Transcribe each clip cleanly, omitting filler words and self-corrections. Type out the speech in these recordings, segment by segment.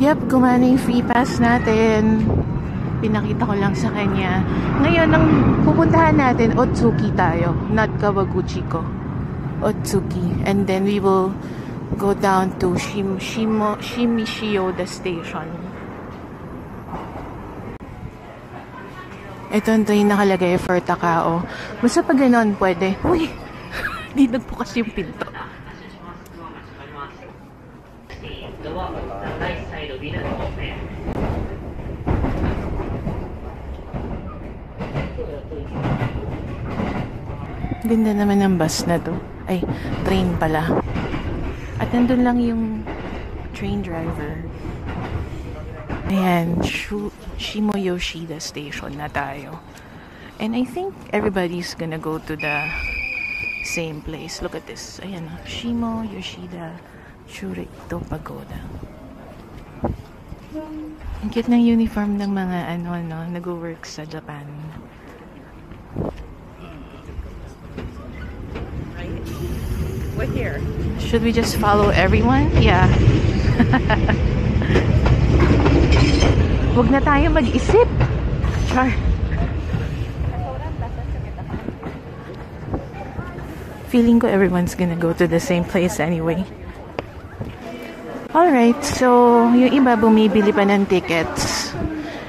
Yep, gumana yung free pass natin. Pinakita ko lang sa kanya. Ngayon, ang pupuntahan natin, Otsuki tayo. Not Kawaguchiko. Otsuki. And then we will go down to Shimishioda Station. Ito yung nakalagay for Takao. Basta pag ganon, pwede. Uy! Di nagbukas yung pinto. Ganda naman ng bus na to. Ay, train pala. At nandun lang yung train driver. Ayan, Shimoyoshida Station na tayo. And I think everybody's gonna go to the same place. Look at this. Ayan, Shimoyoshida Churito Pagoda. Ang cute ng uniform ng mga nag-work sa Japan. We're here. Should we just follow everyone? Yeah. Huwag na tayo mag-isip. Char. Feeling ko everyone's gonna go to the same place anyway. Alright, so yung iba bumibili pa ng tickets.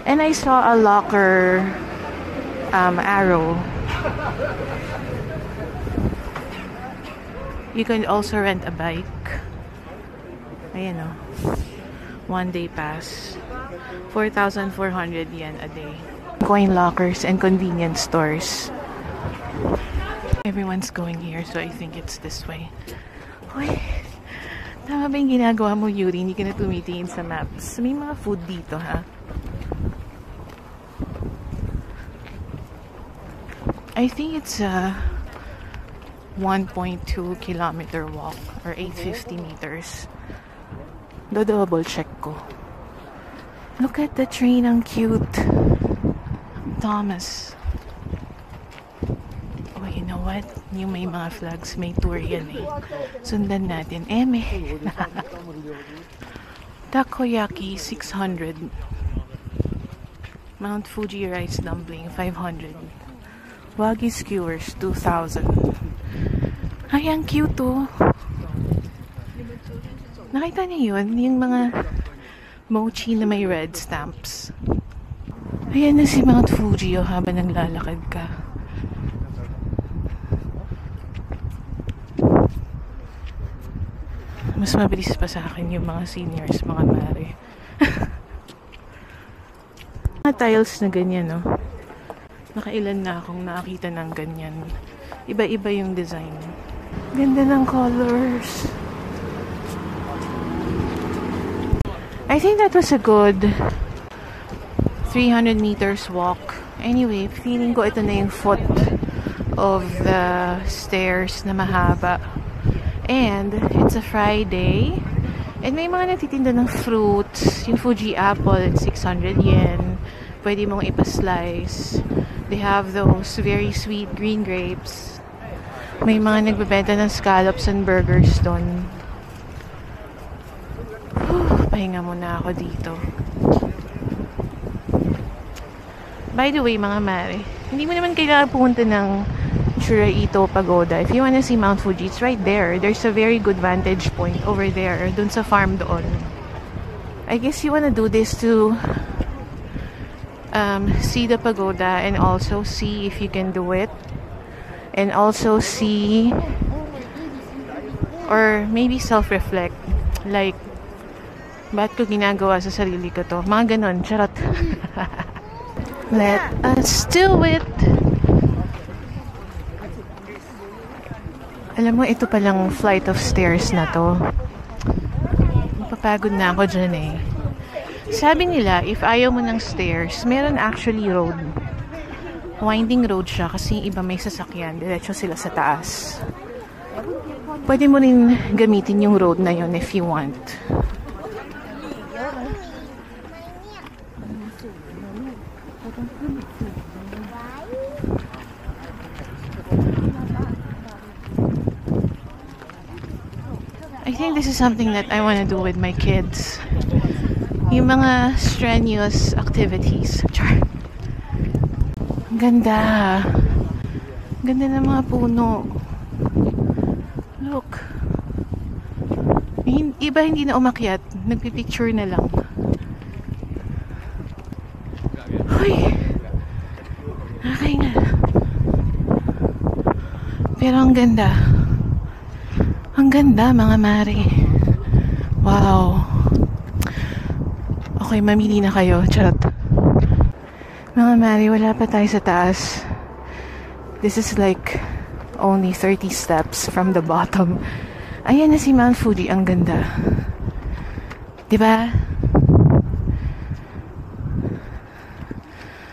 And I saw a locker arrow. You can also rent a bike. Ayan o. 1-day pass. 4,400 yen a day. Coin lockers and convenience stores. Everyone's going here, so I think it's this way. Uy, tama ba yung ginagawa mo, Yuri? Hindi ka na tumitingin sa maps. May mga food dito, ha? I think it's a 1.2 kilometer walk or 850 meters. Do-double check ko. Look at the train, ang cute. Thomas. Oh, you know what? Yung may mga flags, may tour yan eh. Sundan natin. Eme. Takoyaki, 600. Mount Fuji rice dumpling, 500. Wagyu skewers, 2,000. Ay, ang cute oh. Nakita niyo yun? Yung mga mochi na may red stamps. Ayan na si Mount Fuji oh, habang naglalakad ka. Mas mabilis pa sa akin yung mga seniors, mga mare. Mga tiles na ganyan no. Nakailan na akong nakakita ng ganyan. Iba-iba yung design. Ganda ng colors. I think that was a good 300 meters walk. Anyway, feeling ko ito na yung foot of the stairs na mahaba. And it's a Friday. And may mga natitinda ng fruits. Yung Fuji apple, 600 yen. Pwede mong ipaslice. They have those very sweet green grapes. May mga nagbebenta ng scallops and burgers doon. Pahinga muna ako dito. By the way, mga mare, hindi mo naman kailangan pumunta ng Churaito Pagoda. If you wanna see Mount Fuji, it's right there. There's a very good vantage point over there, dun sa farm doon. I guess you wanna do this to see the pagoda and also see if you can do it. And also see or maybe self-reflect. Like, ba't ko ginagawa sa sarili ko to? Mga ganon, charot. Let us do it. Alam mo, ito palang flight of stairs na to. Mapapagod na ako dyan eh. Sabi nila, if ayaw mo ng stairs, meron actually road. Winding road siya kasi iba may sasakyan. Diretso sila sa taas. Pwede mo rin gamitin yung road na yon if you want. I think this is something that I want to do with my kids. yung mga strenuous activities. Char. Ang ganda. Ang ganda ng mga puno. Look. Iba hindi na umakyat. Nagpipicture na lang. Uy. Nakakainga. Pero ang ganda. Ang ganda, mga mare. Wow. Okay, mamili na kayo. Charot. Mga mare, wala pa tayo sa taas. This is like only 30 steps from the bottom. Ayan na si Mount Fuji. Ang ganda. Diba?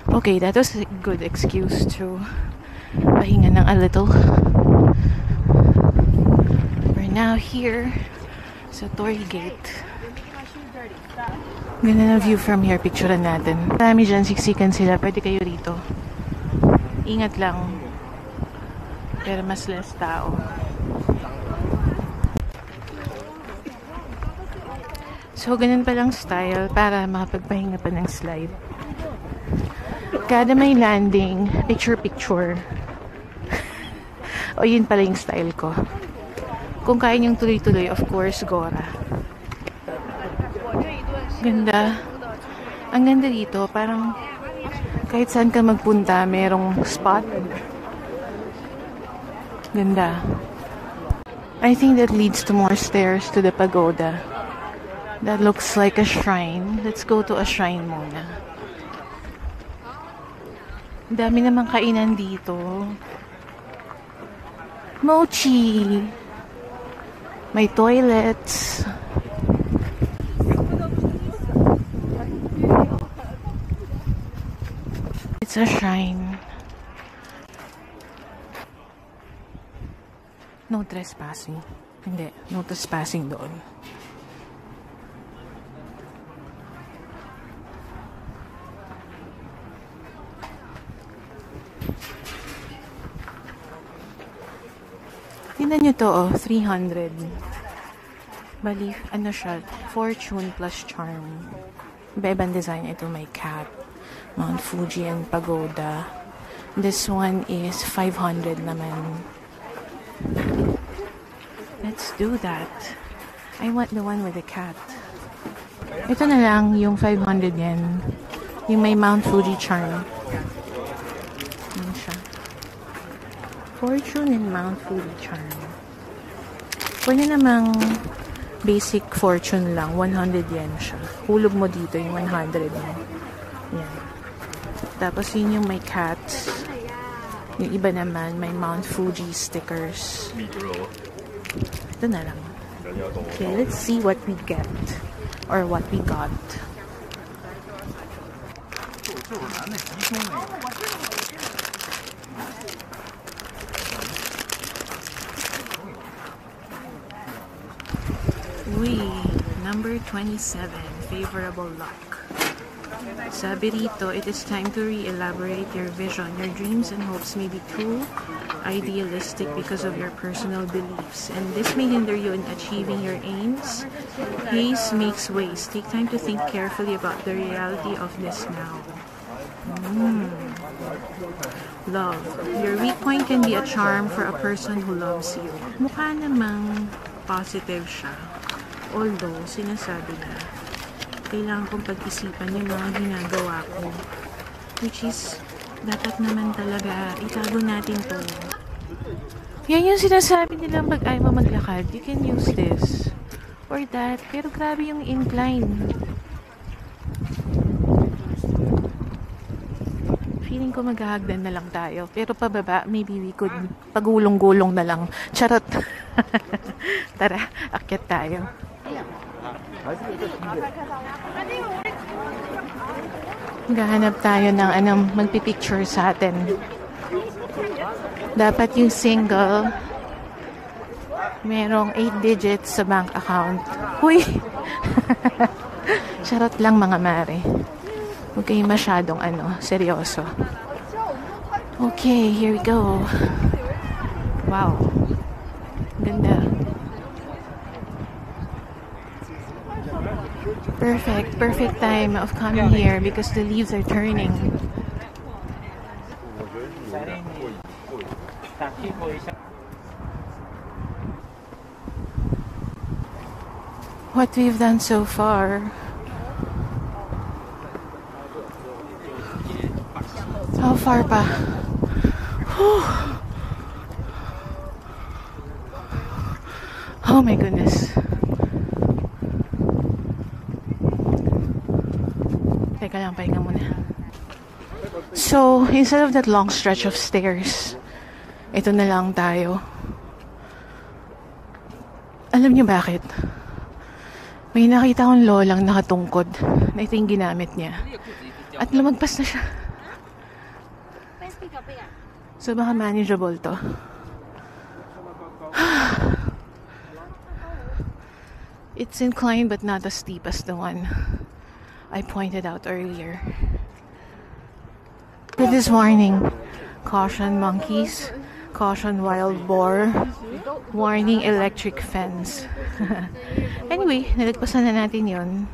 Okay, that was a good excuse to pahinga ng a little. We're now here sa Torii Gate. Ganda na view from here. Picturean natin. Marami dyan, siksikan sila. Pwede kayo rito. Ingat lang. Pero mas less tao. So, ganun palang style para makapagpahinga pa ng slide. Kada may landing, picture-picture. O, yun pala yung style ko. Kung kaya niyong tuloy-tuloy, of course, Gora. Ganda. Ang ganda dito, parang kahit saan ka magpunta, merong spot. Ganda. I think that leads to more stairs to the pagoda. That looks like a shrine. Let's go to a shrine muna. Dami namang kainan dito. Mochi! May toilets. It's a shrine. No trespassing. Hindi. No trespassing doon. Tingnan nyo to, oh. 300. Bali, ano siya? Fortune plus charm. Iba-ibang design. Ito may cat. Mount Fuji and pagoda. This one is 500 naman. Let's do that. I want the one with the cat. Ito na lang, yung 500 yen. Yung may Mount Fuji charm. Yan siya. Fortune and Mount Fuji charm. Pwede namang basic fortune lang. 100 yen siya. Hulog mo dito yung 100 yen. Yan. Tapos yun yung may cats. Yung iba naman, may Mount Fuji stickers. Ito na lang. Okay, let's see what we get. Or what we got. Number 27, favorable luck. Sabi rito, it is time to re-elaborate your vision. Your dreams and hopes may be too idealistic because of your personal beliefs, and this may hinder you in achieving your aims. Haste makes waste. Take time to think carefully about the reality of this now. Love. Your weak point can be a charm for a person who loves you. Mukha namang positive siya. Although, sinasabi na, kailangan kong pag-isipan yung mga ginagawa ko. Which is, dapat naman talaga, itago natin to. Yan yung sinasabi nilang pag ayaw mo maglakad, you can use this. Or that. Pero grabe yung incline. Feeling ko maghahagdan na lang tayo. Pero pababa, maybe we could pagulong-gulong na lang. Charot. Tara, akyat tayo. Gahanap tayo ng anong magpipicture sa atin. Dapat yung single, merong 8 digits sa bank account. Huy! Charot lang mga mare. Huwag kayo masyadong seryoso. Okay, here we go. Wow. Ganda. Perfect time of coming here because the leaves are turning. What we've done so far. How far pa? Whew. Oh my goodness. Teka lang, pahinga muna. So, instead of that long stretch of stairs, ito na lang tayo. Alam niyo bakit? May nakita akong lolang nakatungkod na ito yung ginamit niya. At lumagpas na siya. So, baka manageable to. It's inclined but not as steep as the one I pointed out earlier. With this warning, caution monkeys, caution wild boar, warning electric fence. Anyway, nalagpasan na natin yun.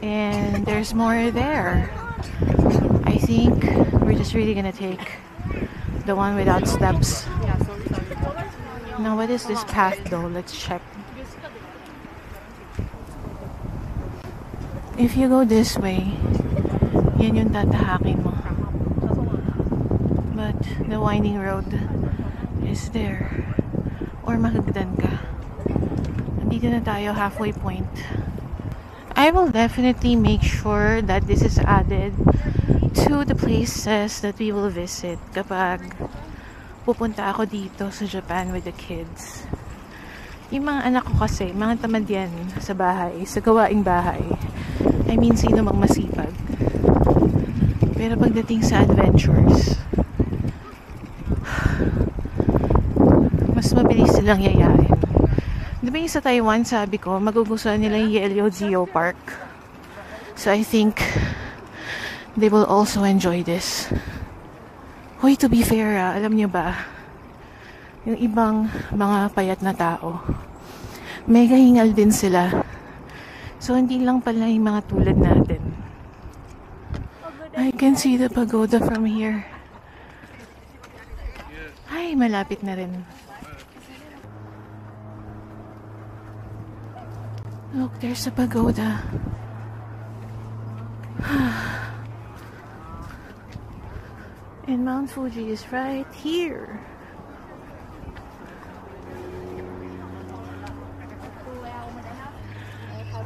And there's more there. I think we're just really gonna take the one without steps. Now, what is this path though? Let's check. If you go this way, yan yung tatahakin mo. But the winding road is there. Or mahagdan ka. Nandito na tayo, halfway point. I will definitely make sure that this is added to the places that we will visit kapag pupunta ako dito sa Japan with the kids. Yung mga anak ko kasi, mga tamad yan sa bahay, sa gawaing bahay. I mean, sino mang masipag. Pero pagdating sa adventures, mas mabilis silang yayain. Di ba yung sa Taiwan, sabi ko, magugustuhan nila yung Yellow Geo Park. So I think they will also enjoy this. Hoy, to be fair, alam nyo ba, yung ibang mga payat na tao, mega hingal din sila. So, hindi lang pala yung mga tulad natin. I can see the pagoda from here. Ay, malapit na rin. Look, there's a pagoda. And Mount Fuji is right here.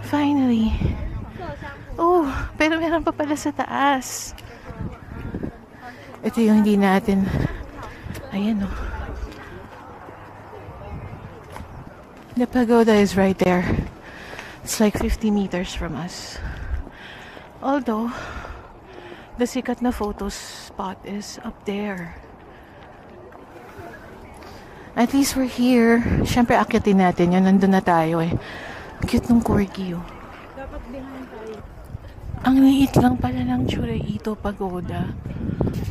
Finally. Oh, pero meron pa pala sa taas. Ito yung hindi natin. Ayan oh. The pagoda is right there. It's like 50 meters from us. Although, the sikat na photo spot is up there. At least we're here. Siyempre, akyatin natin yun. Nandun na tayo eh. Cute ng corgi oh. Ang liit lang pala ng Churaito Pagoda.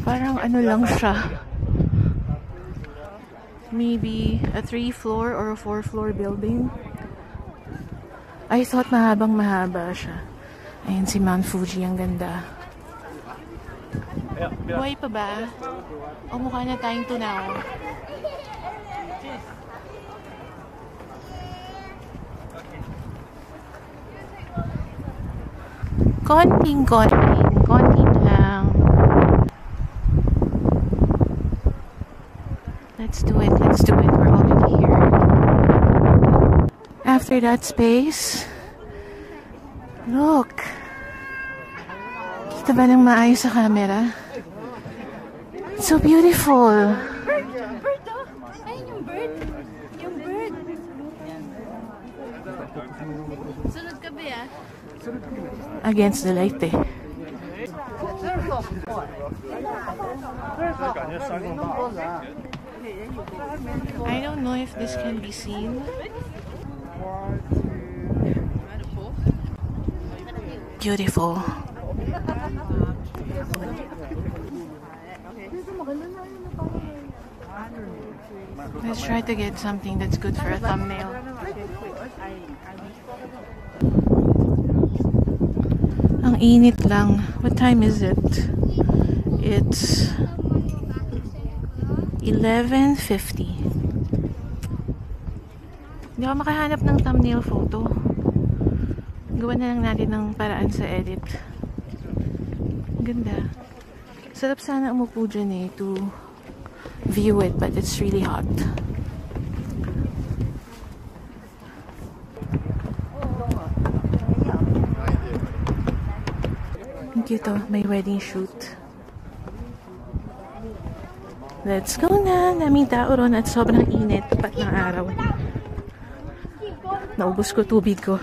Parang ano lang siya. Maybe a 3-floor or a 4-floor building. I thought mahabang mahaba siya. Ayun si Mount Fuji, ang ganda. Buhay pa ba? O mukha na tayong tunaw? Konting lang. Let's do it. We're already here. After that space, look. Kita ba ng maayos sa camera? It's so beautiful. Bird, oh. Ayun yung bird. Yung bird. Sunod ka ba ya? Against the light eh. I don't know if this can be seen. Beautiful. Let's try to get something that's good for a thumbnail. Ang init lang. What time is it? It's 11:50. Hindi ako makahanap ng thumbnail photo. Gawa na lang natin ng paraan sa edit. Ganda. Sarap sana umupo dyan eh to view it, but it's really hot. Cute oh, may wedding shoot. Let's go na. Naming tao ron at sobrang init pat ng araw. Naubos ko tubig ko.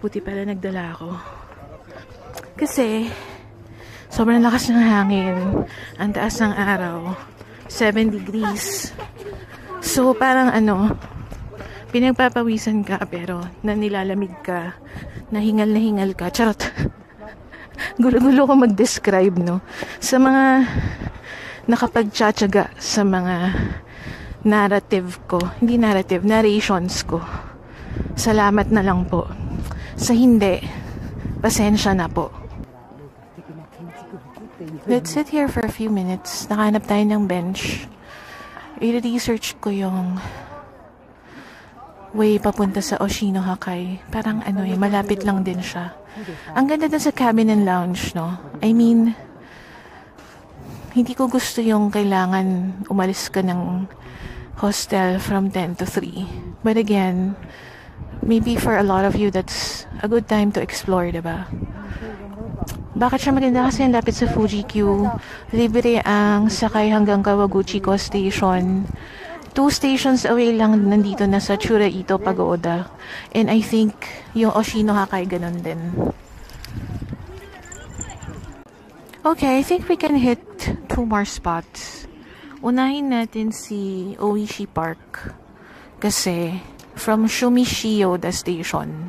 Buti pala nagdala ako. Kasi sobrang lakas ng hangin. Ang taas ng araw. 7 degrees. So parang pinagpapawisan ka pero nanilalamig ka. Nahingal ka. Charot. Gulo-gulo ko mag-describe, no? Sa mga nakapagtsatsaga sa mga narrative ko. Hindi narrative, narrations ko. Salamat na lang po. Sa hindi, pasensya na po. Let's sit here for a few minutes. Nakahanap tayo ng bench. I-research ko yung way papunta sa Oshinohakai. Parang malapit lang din siya. Ang ganda din sa cabin and lounge, no? I mean, hindi ko gusto yung kailangan umalis ka ng hostel from 10 to 3. But again, maybe for a lot of you, that's a good time to explore, diba? Bakit siya maganda? Kasi ang lapit sa Fuji-Q. Libre ang sakay hanggang Kawaguchiko Station. 2 stations away lang nandito na sa Churaito Pagoda. And I think yung Oshinohakai ganun din. Okay, I think we can hit 2 more spots. Unahin natin si Oishi Park. Kasi from Shumishio-da Station,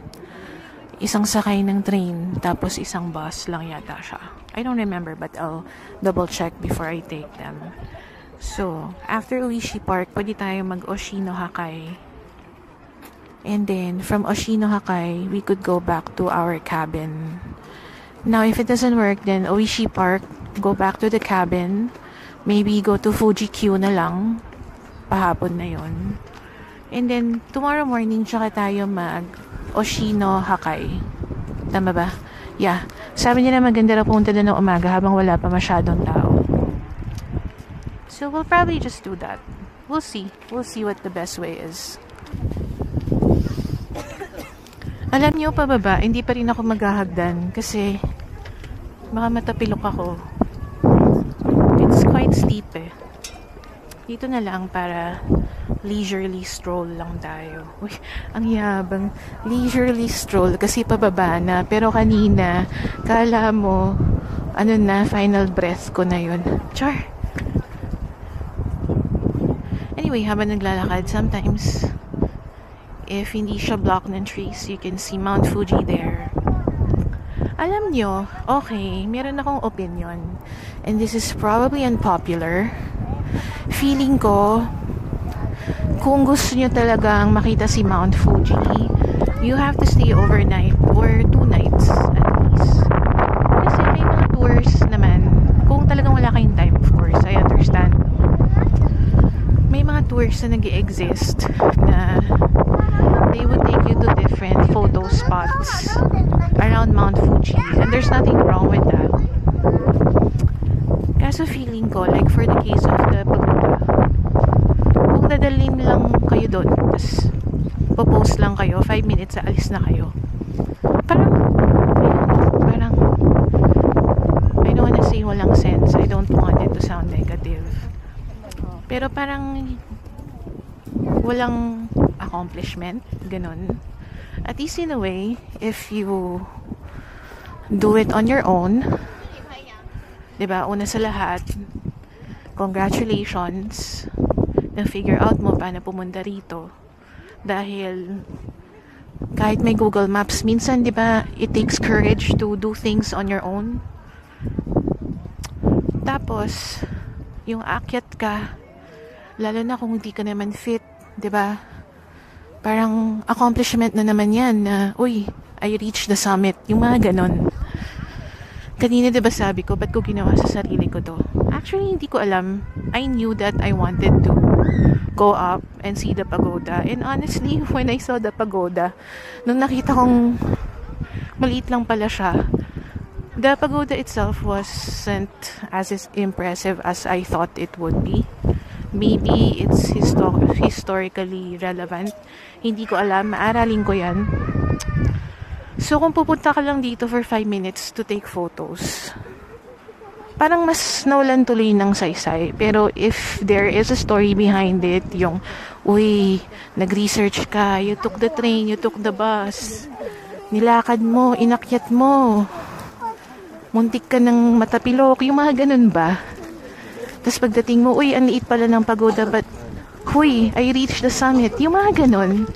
isang sakay ng train, tapos isang bus lang yata siya. I don't remember, but I'll double check before I take them. So, after Oishi Park, pwede tayo mag-Oshinohakai. And then, from Oshinohakai, we could go back to our cabin. Now, if it doesn't work, then Oishi Park, go back to the cabin. Maybe go to Fuji-Q na lang. Pahapon na yon. And then, tomorrow morning, tsaka tayo Oshinohakai. Tama ba? Yeah. Sabi niya na maganda na pumunta doon ng umaga habang wala pa masyadong tao. So, we'll probably just do that. We'll see. We'll see what the best way is. Alam niyo, pababa, hindi pa rin ako maghahagdan kasi baka matapilok ako. It's quite steep eh. Dito na lang para leisurely stroll lang tayo. Uy, ang yabang. Leisurely stroll kasi pababa na. Pero kanina, kala mo, final breath ko na yun. Char! Anyway, habang naglalakad, sometimes, if hindi siya blocked ng trees, you can see Mount Fuji there. Alam nyo, okay, meron akong opinion. And this is probably unpopular. Feeling ko, kung gusto nyo talagang makita si Mount Fuji, you have to stay overnight or 2 nights at least. Kasi may mga tours naman, kung talagang wala kayong time, of course, I understand. May mga tours na nag-i-exist na they would take you to different photo spots around Mount Fuji. And there's nothing wrong with that. Kaso feeling ko, like for the case of the pagoda, kung dadalhin lang kayo doon, tapos popost lang kayo, 5 minutes, alis na kayo. Parang, I don't wanna say walang sense. I don't want it to sound negative. Pero parang, walang accomplishment, ganun. At least in a way, if you do it on your own, diba, una sa lahat, congratulations, na-figure out mo paano pumunta rito. Dahil, kahit may Google Maps, minsan, diba, it takes courage to do things on your own. Tapos, yung aakyat ka, lalo na kung hindi ka naman fit, diba? Parang accomplishment na naman yan na, uy, I reached the summit. Yung mga ganon. Kanina diba sabi ko, ba't ko ginawa sa sarili ko to? Actually, hindi ko alam. I knew that I wanted to go up and see the pagoda. And honestly, when I saw the pagoda, nung nakita kong maliit lang pala siya, the pagoda itself wasn't as impressive as I thought it would be. Maybe it's historically relevant. Hindi ko alam. Maaralin ko yan. So, kung pupunta ka lang dito for 5 minutes to take photos, parang mas nawalan tuloy ng saysay. Pero if there is a story behind it, yung, uy, nag-research ka, you took the train, you took the bus, nilakad mo, inakyat mo, muntik ka ng matapilok, yung mga ganun ba? Tapos pagdating mo, uy, ang liit pala ng pagoda, but, huy, I reached the summit. Yung mga ganun.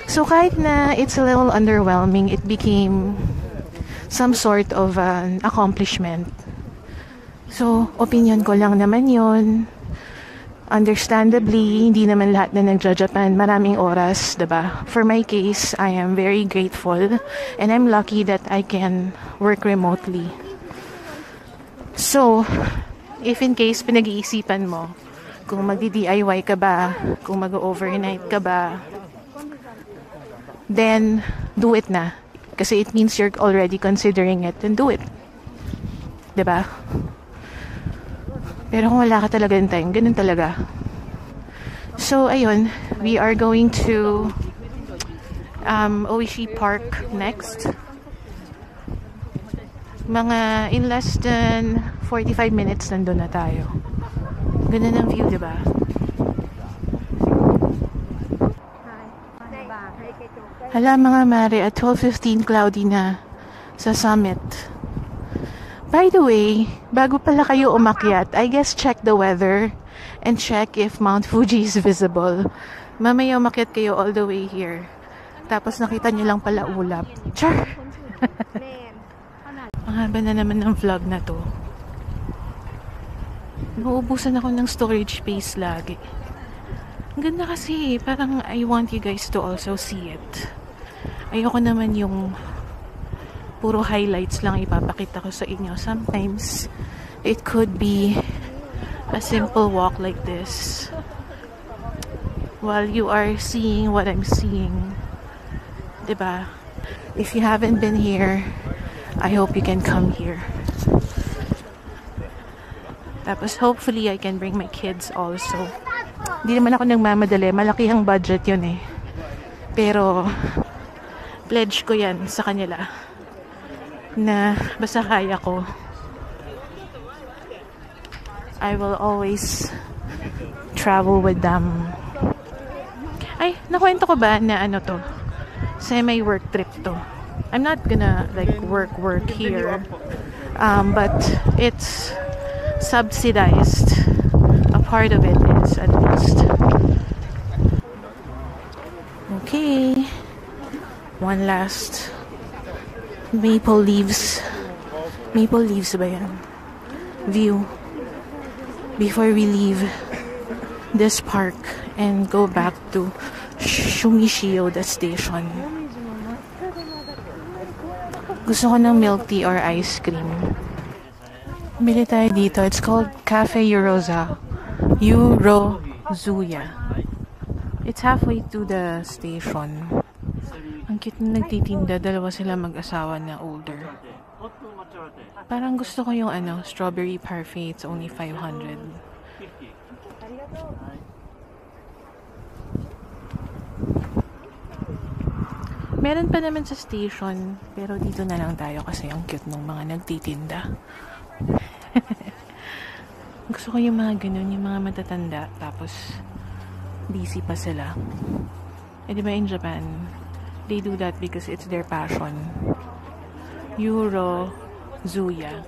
So, kahit na it's a little underwhelming, it became some sort of an accomplishment. So, opinion ko lang naman yon. Understandably, hindi naman lahat na nagja-Japan maraming oras, diba? For my case, I am very grateful and I'm lucky that I can work remotely. So, if in case pinag-iisipan mo, kung magdi-DIY ka ba, kung mag-overnight ka ba, then do it na. Kasi it means you're already considering it, then do it. Diba? Pero kung wala ka talaga ng time, ganun talaga. So, ayun, we are going to Oishi Park next. Mga in less than 45 minutes nandun na tayo. Ganda ng view, diba? Hala mga mare, at 12:15 cloudy na sa summit. By the way, bago pala kayo umakyat, I guess check the weather and check if Mount Fuji is visible. Mamaya umakyat kayo all the way here. Tapos nakita nyo lang pala ulap. Char! Ang haba na naman ng vlog na to. Nauubusan ako ng storage space lagi. Ang ganda kasi, parang I want you guys to also see it. Ayoko naman yung puro highlights lang ipapakita ko sa inyo. Sometimes, it could be a simple walk like this while you are seeing what I'm seeing. Diba? If you haven't been here, I hope you can come here. Tapos hopefully I can bring my kids also. Hindi naman ako nagmamadali. Malaki ang budget yun eh. Pero pledge ko yan sa kanila na basta kaya ko, I will always travel with them. Ay, nakwento ko ba na ano to? Semi-work trip to. I'm not gonna like work here. But it's subsidized. A part of it is at least. Okay. One last maple leaves ba yan? View before we leave this park and go back to Shumishio, the station. Gusto ko ng milk tea or ice cream. Bili tayo dito. It's called Cafe Eurozuya. It's halfway to the station. Ang cute na nagtitinda. Dalawa sila mag-asawa na older. Parang gusto ko yung strawberry parfait. It's only 500. Meron pa naman sa station. Pero dito na lang tayo kasi ang cute ng mga nagtitinda. Gusto ko yung mga ganun, yung mga matatanda, tapos busy pa sila. Eh, diba in Japan, they do that because it's their passion. Eurozuya.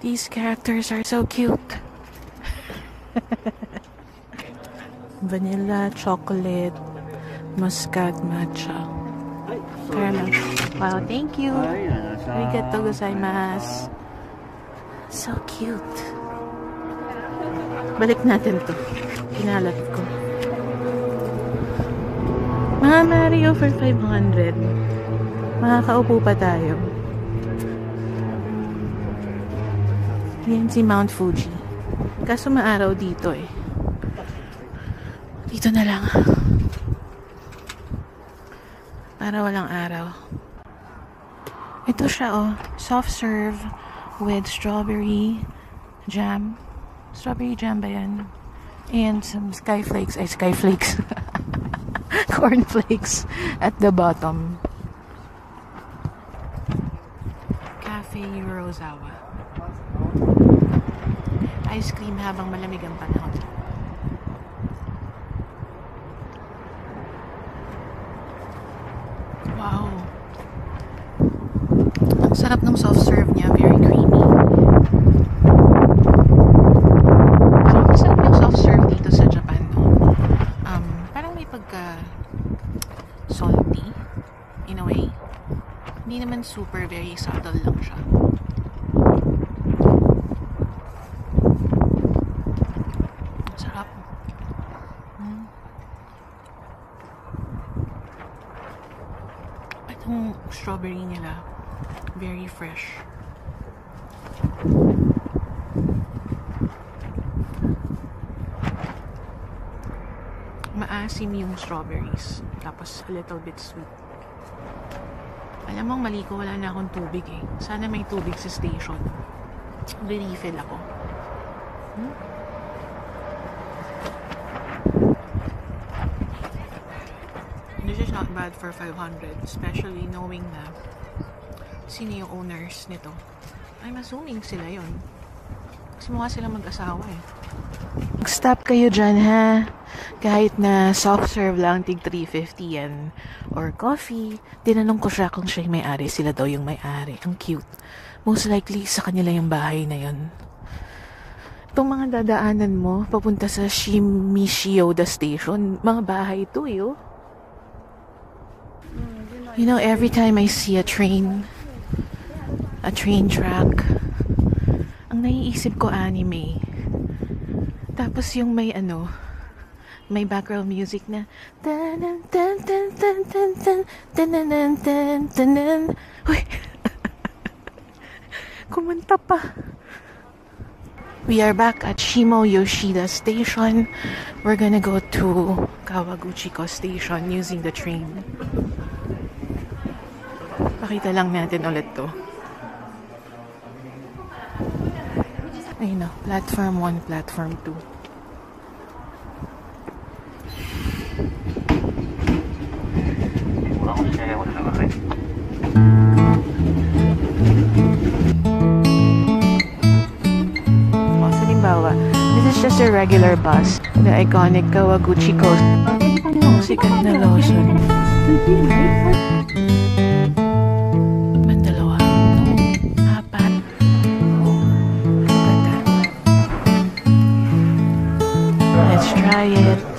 These characters are so cute. Vanilla, chocolate, muscat, matcha, caramel. Wow, thank you. Arigatou gozaimasu. So cute. Balik natin to. Kinalat ko. Mga Mario for 500. Makakaupo pa tayo. Yan si Mount Fuji. Kaso maaraw dito eh. Dito na lang. Para walang araw. Ito siya oh. Soft serve with strawberry jam. Strawberry jam ba yan? And some skyflakes. Ay, skyflakes. Cornflakes at the bottom. Cafe Eurozawa. Ice cream habang malamig ang panahon. Wow. Ang sarap ng soft serve niya. Very creamy. Parang masarap yung soft serve dito sa Japan. No? Parang may pagka salty in a way. Hindi naman super, very subtle lang siya. Sarap. Itong strawberry nila, very fresh. Maasim yung strawberries. Tapos a little bit sweet. Alam mo, mali ko, wala na akong tubig eh. Sana may tubig sa station. Refill ako. This is not bad for 500. Especially knowing na sino yung owners nito. I'm assuming sila yon. Kasi mukha silang mag-asawa eh. Stop kayo dyan ha. Kahit na soft serve lang, tig 350 yan. Or coffee. Tinanong ko siya kung siya yung may-ari. Sila daw yung may-ari. Ang cute. Most likely sa kanila yung bahay na yon. Itong mga dadaanan mo, papunta sa Shimishioda Station, mga bahay ito eh oh. You know, every time I see a train track, ang naiisip ko anime. Tapos yung may may background music na tan tan tan tan tan tan tan tan tan. Uy. Kumanta pa. We are back at Shimo Yoshida Station. We're gonna go to Kawaguchiko Station using the train. Pakita lang natin ulit to. Ayun na, platform 1, platform 2. Halimbawa, this is just a regular bus. The iconic Kawaguchiko. Sikat na Lawson. Mandalawa. Apat. Maganda. Let's try it.